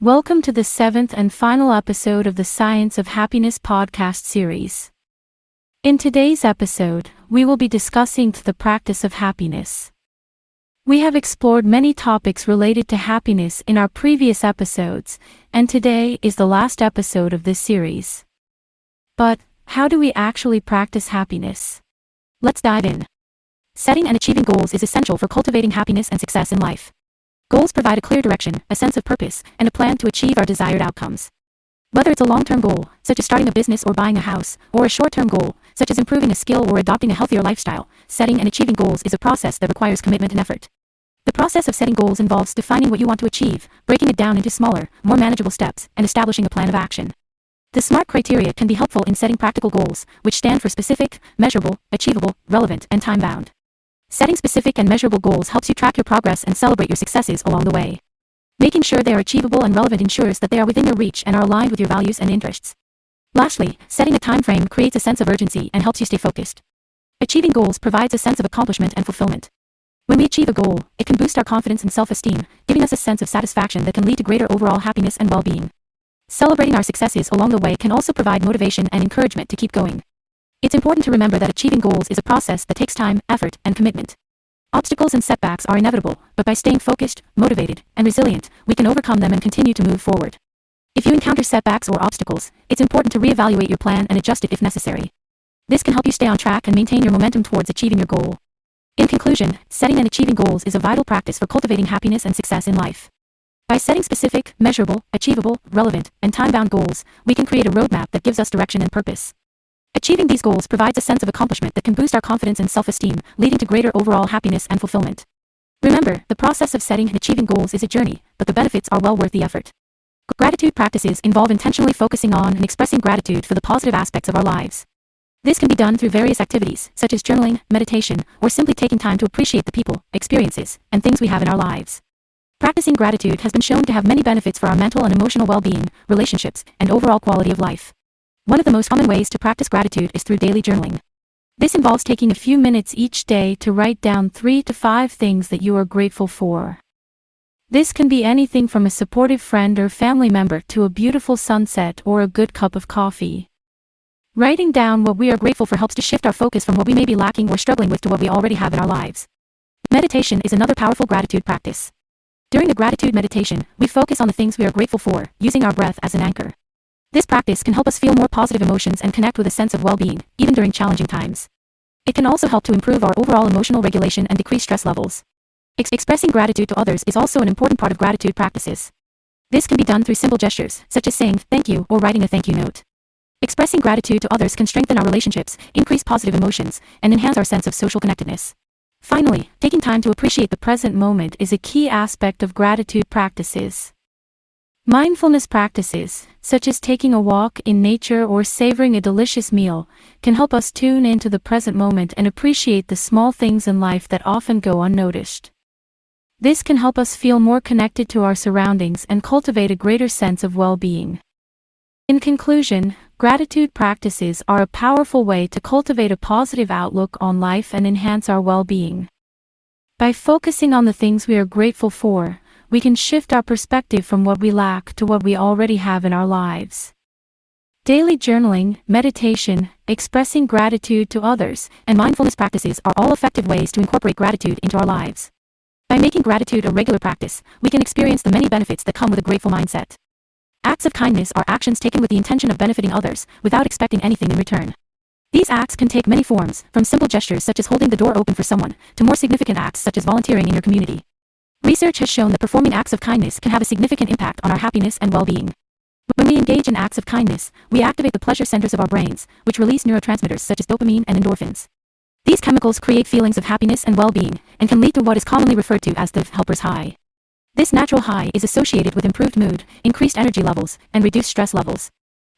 Welcome to the seventh and final episode of the Science of Happiness podcast series. In today's episode, we will be discussing the practice of happiness. We have explored many topics related to happiness in our previous episodes, and today is the last episode of this series. But, how do we actually practice happiness? Let's dive in. Setting and achieving goals is essential for cultivating happiness and success in life. Goals provide a clear direction, a sense of purpose, and a plan to achieve our desired outcomes. Whether it's a long-term goal, such as starting a business or buying a house, or a short-term goal, such as improving a skill or adopting a healthier lifestyle, setting and achieving goals is a process that requires commitment and effort. The process of setting goals involves defining what you want to achieve, breaking it down into smaller, more manageable steps, and establishing a plan of action. The SMART criteria can be helpful in setting practical goals, which stand for specific, measurable, achievable, relevant, and time-bound. Setting specific and measurable goals helps you track your progress and celebrate your successes along the way. Making sure they are achievable and relevant ensures that they are within your reach and are aligned with your values and interests. Lastly, setting a time frame creates a sense of urgency and helps you stay focused. Achieving goals provides a sense of accomplishment and fulfillment. When we achieve a goal, it can boost our confidence and self-esteem, giving us a sense of satisfaction that can lead to greater overall happiness and well-being. Celebrating our successes along the way can also provide motivation and encouragement to keep going. It's important to remember that achieving goals is a process that takes time, effort, and commitment. Obstacles and setbacks are inevitable, but by staying focused, motivated, and resilient, we can overcome them and continue to move forward. If you encounter setbacks or obstacles, it's important to reevaluate your plan and adjust it if necessary. This can help you stay on track and maintain your momentum towards achieving your goal. In conclusion, setting and achieving goals is a vital practice for cultivating happiness and success in life. By setting specific, measurable, achievable, relevant, and time-bound goals, we can create a roadmap that gives us direction and purpose. Achieving these goals provides a sense of accomplishment that can boost our confidence and self-esteem, leading to greater overall happiness and fulfillment. Remember, the process of setting and achieving goals is a journey, but the benefits are well worth the effort. Gratitude practices involve intentionally focusing on and expressing gratitude for the positive aspects of our lives. This can be done through various activities, such as journaling, meditation, or simply taking time to appreciate the people, experiences, and things we have in our lives. Practicing gratitude has been shown to have many benefits for our mental and emotional well-being, relationships, and overall quality of life. One of the most common ways to practice gratitude is through daily journaling. This involves taking a few minutes each day to write down 3 to 5 things that you are grateful for. This can be anything from a supportive friend or family member to a beautiful sunset or a good cup of coffee. Writing down what we are grateful for helps to shift our focus from what we may be lacking or struggling with to what we already have in our lives. Meditation is another powerful gratitude practice. During a gratitude meditation, we focus on the things we are grateful for, using our breath as an anchor. This practice can help us feel more positive emotions and connect with a sense of well-being, even during challenging times. It can also help to improve our overall emotional regulation and decrease stress levels. Expressing gratitude to others is also an important part of gratitude practices. This can be done through simple gestures, such as saying thank you or writing a thank you note. Expressing gratitude to others can strengthen our relationships, increase positive emotions, and enhance our sense of social connectedness. Finally, taking time to appreciate the present moment is a key aspect of gratitude practices. Mindfulness practices, such as taking a walk in nature or savoring a delicious meal, can help us tune into the present moment and appreciate the small things in life that often go unnoticed. This can help us feel more connected to our surroundings and cultivate a greater sense of well-being. In conclusion, gratitude practices are a powerful way to cultivate a positive outlook on life and enhance our well-being. By focusing on the things we are grateful for, we can shift our perspective from what we lack to what we already have in our lives. Daily journaling, meditation, expressing gratitude to others, and mindfulness practices are all effective ways to incorporate gratitude into our lives. By making gratitude a regular practice, we can experience the many benefits that come with a grateful mindset. Acts of kindness are actions taken with the intention of benefiting others, without expecting anything in return. These acts can take many forms, from simple gestures such as holding the door open for someone, to more significant acts such as volunteering in your community. Research has shown that performing acts of kindness can have a significant impact on our happiness and well-being. When we engage in acts of kindness, we activate the pleasure centers of our brains, which release neurotransmitters such as dopamine and endorphins. These chemicals create feelings of happiness and well-being, and can lead to what is commonly referred to as the helper's high. This natural high is associated with improved mood, increased energy levels, and reduced stress levels.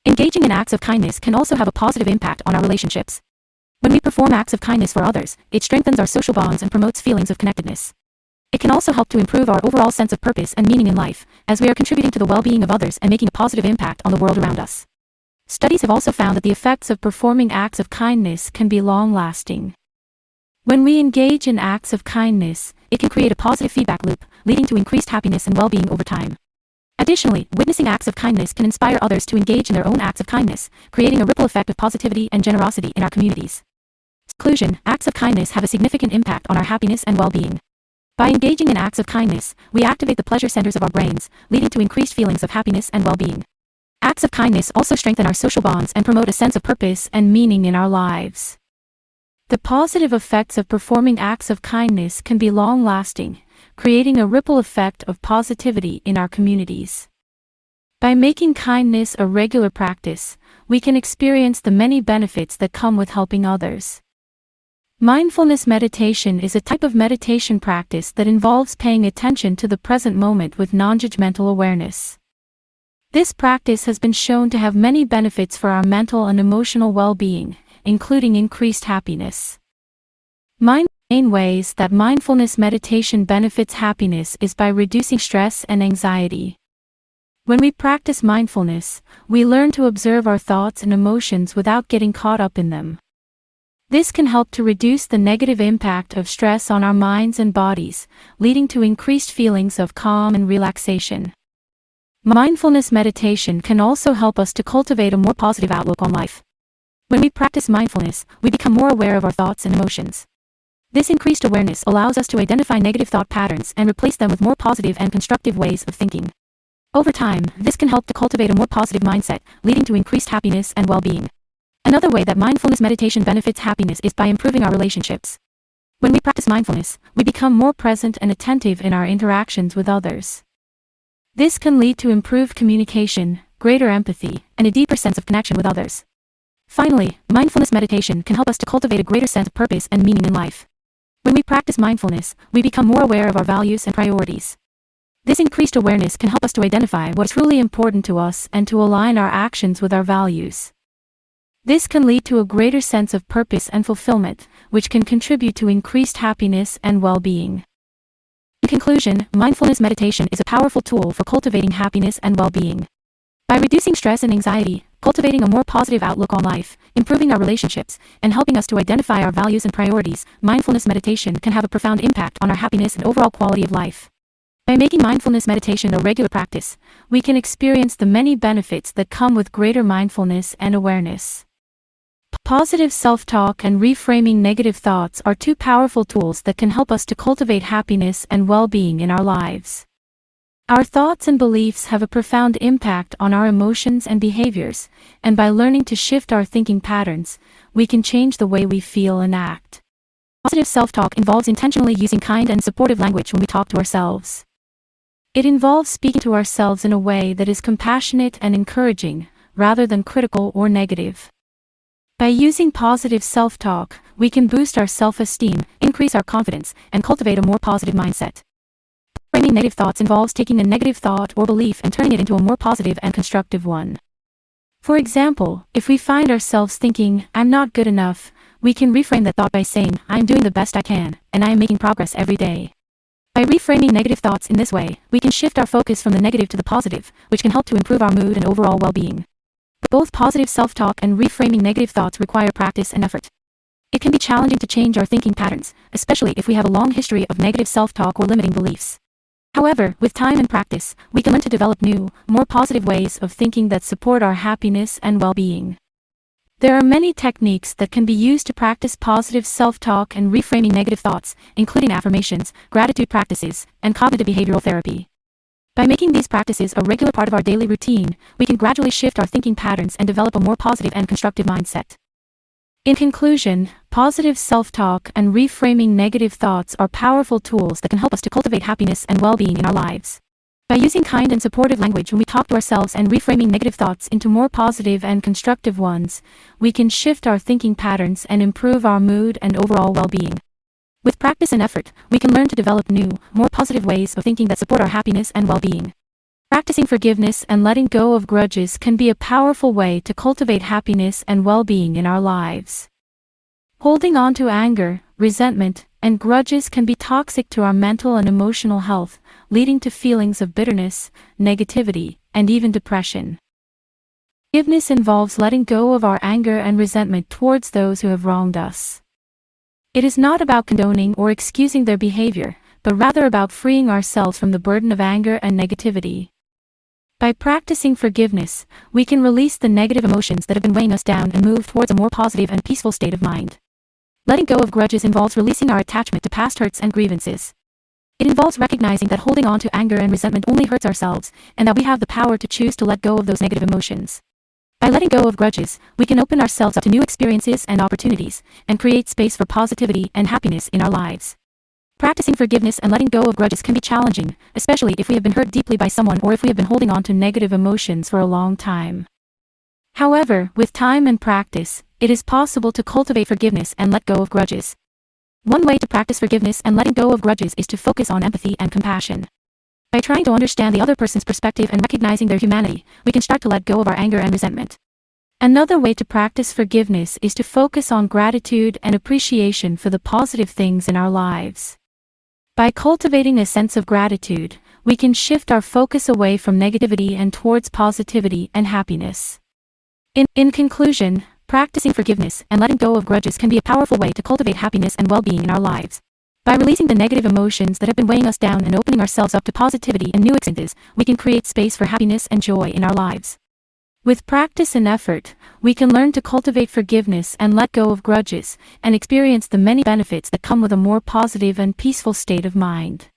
Engaging in acts of kindness can also have a positive impact on our relationships. When we perform acts of kindness for others, it strengthens our social bonds and promotes feelings of connectedness. It can also help to improve our overall sense of purpose and meaning in life, as we are contributing to the well-being of others and making a positive impact on the world around us. Studies have also found that the effects of performing acts of kindness can be long-lasting. When we engage in acts of kindness, it can create a positive feedback loop, leading to increased happiness and well-being over time. Additionally, witnessing acts of kindness can inspire others to engage in their own acts of kindness, creating a ripple effect of positivity and generosity in our communities. Conclusion: acts of kindness have a significant impact on our happiness and well-being. By engaging in acts of kindness, we activate the pleasure centers of our brains, leading to increased feelings of happiness and well-being. Acts of kindness also strengthen our social bonds and promote a sense of purpose and meaning in our lives. The positive effects of performing acts of kindness can be long-lasting, creating a ripple effect of positivity in our communities. By making kindness a regular practice, we can experience the many benefits that come with helping others. Mindfulness meditation is a type of meditation practice that involves paying attention to the present moment with non-judgmental awareness. This practice has been shown to have many benefits for our mental and emotional well-being, including increased happiness. Main ways that mindfulness meditation benefits happiness is by reducing stress and anxiety. When we practice mindfulness, we learn to observe our thoughts and emotions without getting caught up in them. This can help to reduce the negative impact of stress on our minds and bodies, leading to increased feelings of calm and relaxation. Mindfulness meditation can also help us to cultivate a more positive outlook on life. When we practice mindfulness, we become more aware of our thoughts and emotions. This increased awareness allows us to identify negative thought patterns and replace them with more positive and constructive ways of thinking. Over time, this can help to cultivate a more positive mindset, leading to increased happiness and well-being. Another way that mindfulness meditation benefits happiness is by improving our relationships. When we practice mindfulness, we become more present and attentive in our interactions with others. This can lead to improved communication, greater empathy, and a deeper sense of connection with others. Finally, mindfulness meditation can help us to cultivate a greater sense of purpose and meaning in life. When we practice mindfulness, we become more aware of our values and priorities. This increased awareness can help us to identify what is truly important to us and to align our actions with our values. This can lead to a greater sense of purpose and fulfillment, which can contribute to increased happiness and well-being. In conclusion, mindfulness meditation is a powerful tool for cultivating happiness and well-being. By reducing stress and anxiety, cultivating a more positive outlook on life, improving our relationships, and helping us to identify our values and priorities, mindfulness meditation can have a profound impact on our happiness and overall quality of life. By making mindfulness meditation a regular practice, we can experience the many benefits that come with greater mindfulness and awareness. Positive self-talk and reframing negative thoughts are two powerful tools that can help us to cultivate happiness and well-being in our lives. Our thoughts and beliefs have a profound impact on our emotions and behaviors, and by learning to shift our thinking patterns, we can change the way we feel and act. Positive self-talk involves intentionally using kind and supportive language when we talk to ourselves. It involves speaking to ourselves in a way that is compassionate and encouraging, rather than critical or negative. By using positive self-talk, we can boost our self-esteem, increase our confidence, and cultivate a more positive mindset. Reframing negative thoughts involves taking a negative thought or belief and turning it into a more positive and constructive one. For example, if we find ourselves thinking, "I'm not good enough," we can reframe that thought by saying, "I'm doing the best I can, and I am making progress every day." By reframing negative thoughts in this way, we can shift our focus from the negative to the positive, which can help to improve our mood and overall well-being. Both positive self-talk and reframing negative thoughts require practice and effort. It can be challenging to change our thinking patterns, especially if we have a long history of negative self-talk or limiting beliefs. However, with time and practice, we can learn to develop new, more positive ways of thinking that support our happiness and well-being. There are many techniques that can be used to practice positive self-talk and reframing negative thoughts, including affirmations, gratitude practices, and cognitive behavioral therapy. By making these practices a regular part of our daily routine, we can gradually shift our thinking patterns and develop a more positive and constructive mindset. In conclusion, positive self-talk and reframing negative thoughts are powerful tools that can help us to cultivate happiness and well-being in our lives. By using kind and supportive language when we talk to ourselves and reframing negative thoughts into more positive and constructive ones, we can shift our thinking patterns and improve our mood and overall well-being. With practice and effort, we can learn to develop new, more positive ways of thinking that support our happiness and well-being. Practicing forgiveness and letting go of grudges can be a powerful way to cultivate happiness and well-being in our lives. Holding on to anger, resentment, and grudges can be toxic to our mental and emotional health, leading to feelings of bitterness, negativity, and even depression. Forgiveness involves letting go of our anger and resentment towards those who have wronged us. It is not about condoning or excusing their behavior, but rather about freeing ourselves from the burden of anger and negativity. By practicing forgiveness, we can release the negative emotions that have been weighing us down and move towards a more positive and peaceful state of mind. Letting go of grudges involves releasing our attachment to past hurts and grievances. It involves recognizing that holding on to anger and resentment only hurts ourselves, and that we have the power to choose to let go of those negative emotions. By letting go of grudges, we can open ourselves up to new experiences and opportunities, and create space for positivity and happiness in our lives. Practicing forgiveness and letting go of grudges can be challenging, especially if we have been hurt deeply by someone or if we have been holding on to negative emotions for a long time. However, with time and practice, it is possible to cultivate forgiveness and let go of grudges. One way to practice forgiveness and letting go of grudges is to focus on empathy and compassion. By trying to understand the other person's perspective and recognizing their humanity, we can start to let go of our anger and resentment. Another way to practice forgiveness is to focus on gratitude and appreciation for the positive things in our lives. By cultivating a sense of gratitude, we can shift our focus away from negativity and towards positivity and happiness. In conclusion, practicing forgiveness and letting go of grudges can be a powerful way to cultivate happiness and well-being in our lives. By releasing the negative emotions that have been weighing us down and opening ourselves up to positivity and new experiences, we can create space for happiness and joy in our lives. With practice and effort, we can learn to cultivate forgiveness and let go of grudges, and experience the many benefits that come with a more positive and peaceful state of mind.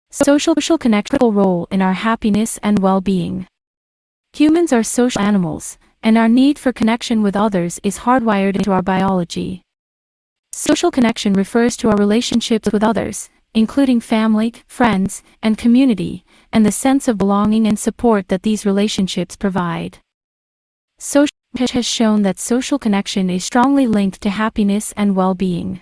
Social connection plays a critical role in our happiness and well-being. Humans are social animals, and our need for connection with others is hardwired into our biology. Social connection refers to our relationships with others, including family, friends, and community, and the sense of belonging and support that these relationships provide. Social has shown that social connection is strongly linked to happiness and well-being.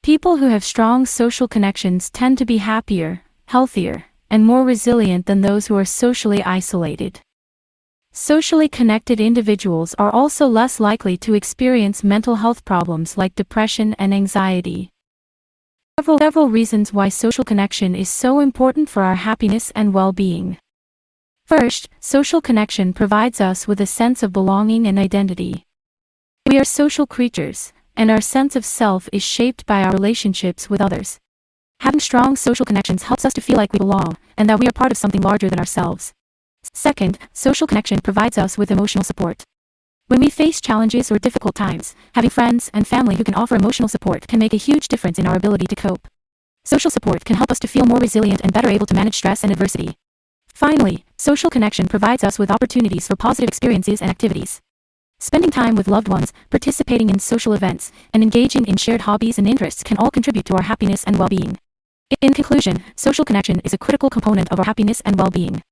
People who have strong social connections tend to be happier, healthier, and more resilient than those who are socially isolated. Socially connected individuals are also less likely to experience mental health problems like depression and anxiety. Several reasons why social connection is so important for our happiness and well-being. First, social connection provides us with a sense of belonging and identity. We are social creatures, and our sense of self is shaped by our relationships with others. Having strong social connections helps us to feel like we belong, and that we are part of something larger than ourselves. Second, social connection provides us with emotional support. When we face challenges or difficult times, having friends and family who can offer emotional support can make a huge difference in our ability to cope. Social support can help us to feel more resilient and better able to manage stress and adversity. Finally, social connection provides us with opportunities for positive experiences and activities. Spending time with loved ones, participating in social events, and engaging in shared hobbies and interests can all contribute to our happiness and well-being. In conclusion, social connection is a critical component of our happiness and well-being.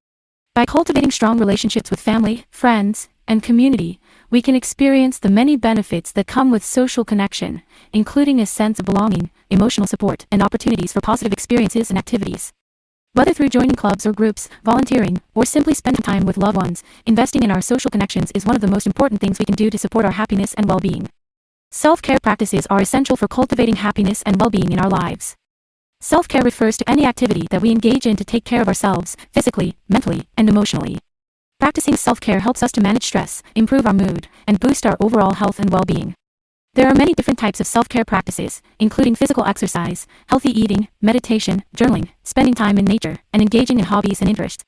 By cultivating strong relationships with family, friends, and community, we can experience the many benefits that come with social connection, including a sense of belonging, emotional support, and opportunities for positive experiences and activities. Whether through joining clubs or groups, volunteering, or simply spending time with loved ones, investing in our social connections is one of the most important things we can do to support our happiness and well-being. Self-care practices are essential for cultivating happiness and well-being in our lives. Self-care refers to any activity that we engage in to take care of ourselves, physically, mentally, and emotionally. Practicing self-care helps us to manage stress, improve our mood, and boost our overall health and well-being. There are many different types of self-care practices, including physical exercise, healthy eating, meditation, journaling, spending time in nature, and engaging in hobbies and interests.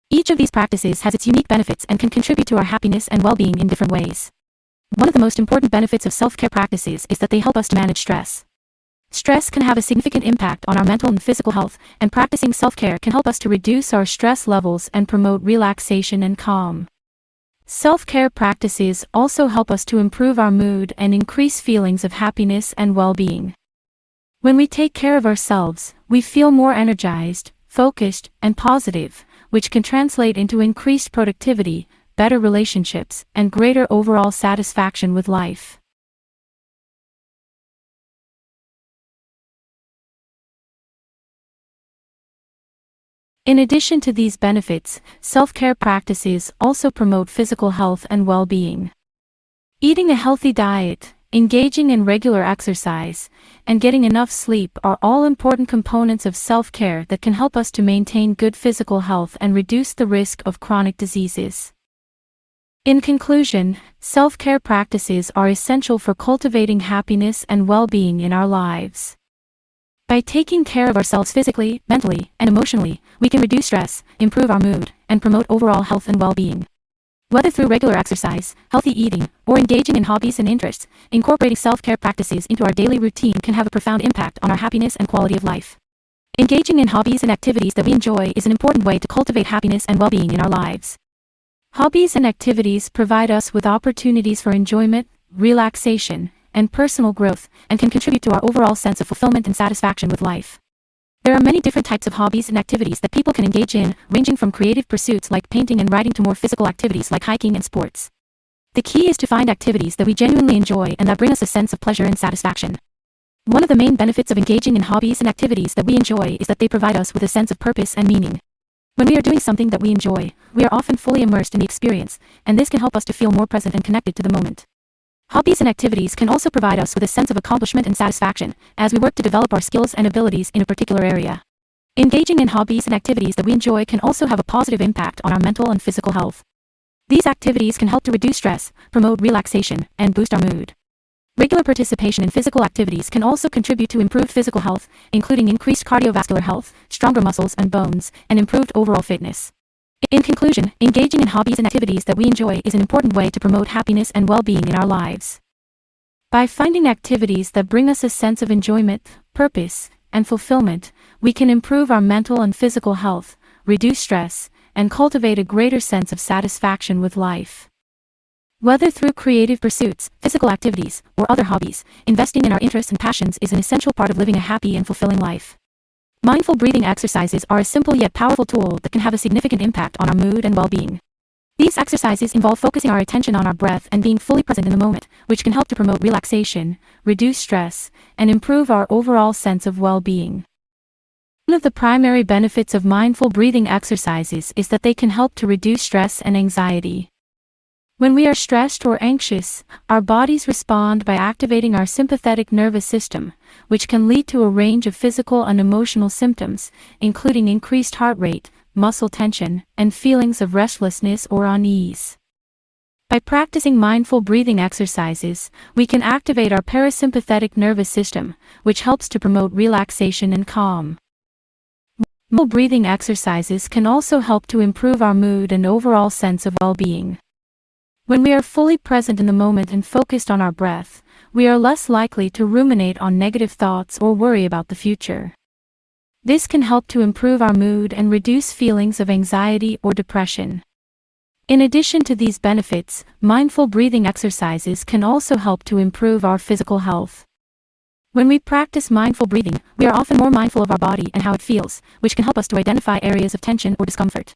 Each of these practices has its unique benefits and can contribute to our happiness and well-being in different ways. One of the most important benefits of self-care practices is that they help us to manage stress. Stress can have a significant impact on our mental and physical health, and practicing self-care can help us to reduce our stress levels and promote relaxation and calm. Self-care practices also help us to improve our mood and increase feelings of happiness and well-being. When we take care of ourselves, we feel more energized, focused, and positive, which can translate into increased productivity, better relationships, and greater overall satisfaction with life. In addition to these benefits, self-care practices also promote physical health and well-being. Eating a healthy diet, engaging in regular exercise, and getting enough sleep are all important components of self-care that can help us to maintain good physical health and reduce the risk of chronic diseases. In conclusion, self-care practices are essential for cultivating happiness and well-being in our lives. By taking care of ourselves physically, mentally, and emotionally, we can reduce stress, improve our mood, and promote overall health and well-being. Whether through regular exercise, healthy eating, or engaging in hobbies and interests, incorporating self-care practices into our daily routine can have a profound impact on our happiness and quality of life. Engaging in hobbies and activities that we enjoy is an important way to cultivate happiness and well-being in our lives. Hobbies and activities provide us with opportunities for enjoyment, relaxation, and personal growth, and can contribute to our overall sense of fulfillment and satisfaction with life. There are many different types of hobbies and activities that people can engage in, ranging from creative pursuits like painting and writing to more physical activities like hiking and sports. The key is to find activities that we genuinely enjoy and that bring us a sense of pleasure and satisfaction. One of the main benefits of engaging in hobbies and activities that we enjoy is that they provide us with a sense of purpose and meaning. When we are doing something that we enjoy, we are often fully immersed in the experience, and this can help us to feel more present and connected to the moment. Hobbies and activities can also provide us with a sense of accomplishment and satisfaction as we work to develop our skills and abilities in a particular area. Engaging in hobbies and activities that we enjoy can also have a positive impact on our mental and physical health. These activities can help to reduce stress, promote relaxation, and boost our mood. Regular participation in physical activities can also contribute to improved physical health, including increased cardiovascular health, stronger muscles and bones, and improved overall fitness. In conclusion, engaging in hobbies and activities that we enjoy is an important way to promote happiness and well-being in our lives. By finding activities that bring us a sense of enjoyment, purpose, and fulfillment, we can improve our mental and physical health, reduce stress, and cultivate a greater sense of satisfaction with life. Whether through creative pursuits, physical activities, or other hobbies, investing in our interests and passions is an essential part of living a happy and fulfilling life. Mindful breathing exercises are a simple yet powerful tool that can have a significant impact on our mood and well-being. These exercises involve focusing our attention on our breath and being fully present in the moment, which can help to promote relaxation, reduce stress, and improve our overall sense of well-being. One of the primary benefits of mindful breathing exercises is that they can help to reduce stress and anxiety. When we are stressed or anxious, our bodies respond by activating our sympathetic nervous system, which can lead to a range of physical and emotional symptoms, including increased heart rate, muscle tension, and feelings of restlessness or unease. By practicing mindful breathing exercises, we can activate our parasympathetic nervous system, which helps to promote relaxation and calm. Mindful breathing exercises can also help to improve our mood and overall sense of well-being. When we are fully present in the moment and focused on our breath, we are less likely to ruminate on negative thoughts or worry about the future. This can help to improve our mood and reduce feelings of anxiety or depression. In addition to these benefits, mindful breathing exercises can also help to improve our physical health. When we practice mindful breathing, we are often more mindful of our body and how it feels, which can help us to identify areas of tension or discomfort.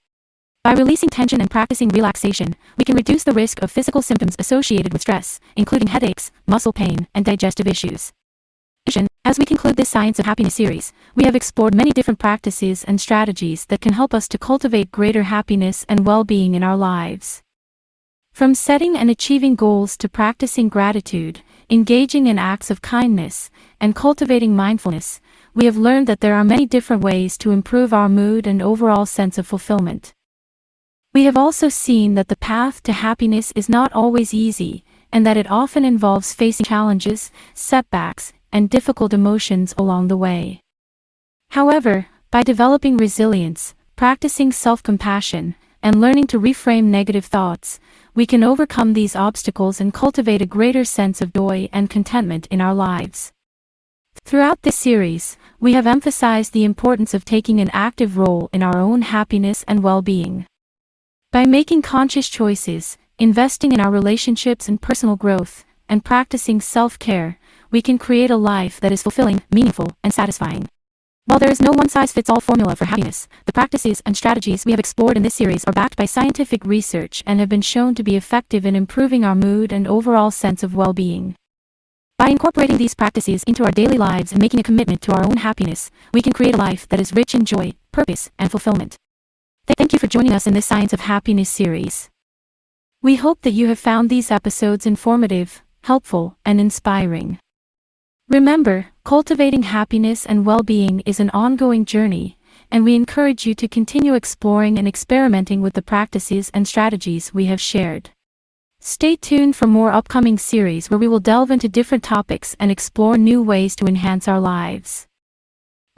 By releasing tension and practicing relaxation, we can reduce the risk of physical symptoms associated with stress, including headaches, muscle pain, and digestive issues. As we conclude this Science of Happiness series, we have explored many different practices and strategies that can help us to cultivate greater happiness and well-being in our lives. From setting and achieving goals to practicing gratitude, engaging in acts of kindness, and cultivating mindfulness, we have learned that there are many different ways to improve our mood and overall sense of fulfillment. We have also seen that the path to happiness is not always easy, and that it often involves facing challenges, setbacks, and difficult emotions along the way. However, by developing resilience, practicing self-compassion, and learning to reframe negative thoughts, we can overcome these obstacles and cultivate a greater sense of joy and contentment in our lives. Throughout this series, we have emphasized the importance of taking an active role in our own happiness and well-being. By making conscious choices, investing in our relationships and personal growth, and practicing self-care, we can create a life that is fulfilling, meaningful, and satisfying. While there is no one-size-fits-all formula for happiness, the practices and strategies we have explored in this series are backed by scientific research and have been shown to be effective in improving our mood and overall sense of well-being. By incorporating these practices into our daily lives and making a commitment to our own happiness, we can create a life that is rich in joy, purpose, and fulfillment. Thank you for joining us in this Science of Happiness series. We hope that you have found these episodes informative, helpful, and inspiring. Remember, cultivating happiness and well-being is an ongoing journey, and we encourage you to continue exploring and experimenting with the practices and strategies we have shared. Stay tuned for more upcoming series where we will delve into different topics and explore new ways to enhance our lives.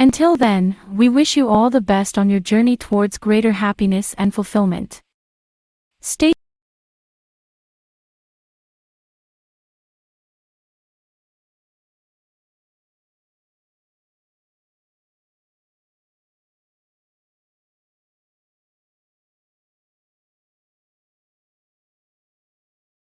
Until then, we wish you all the best on your journey towards greater happiness and fulfillment. Stay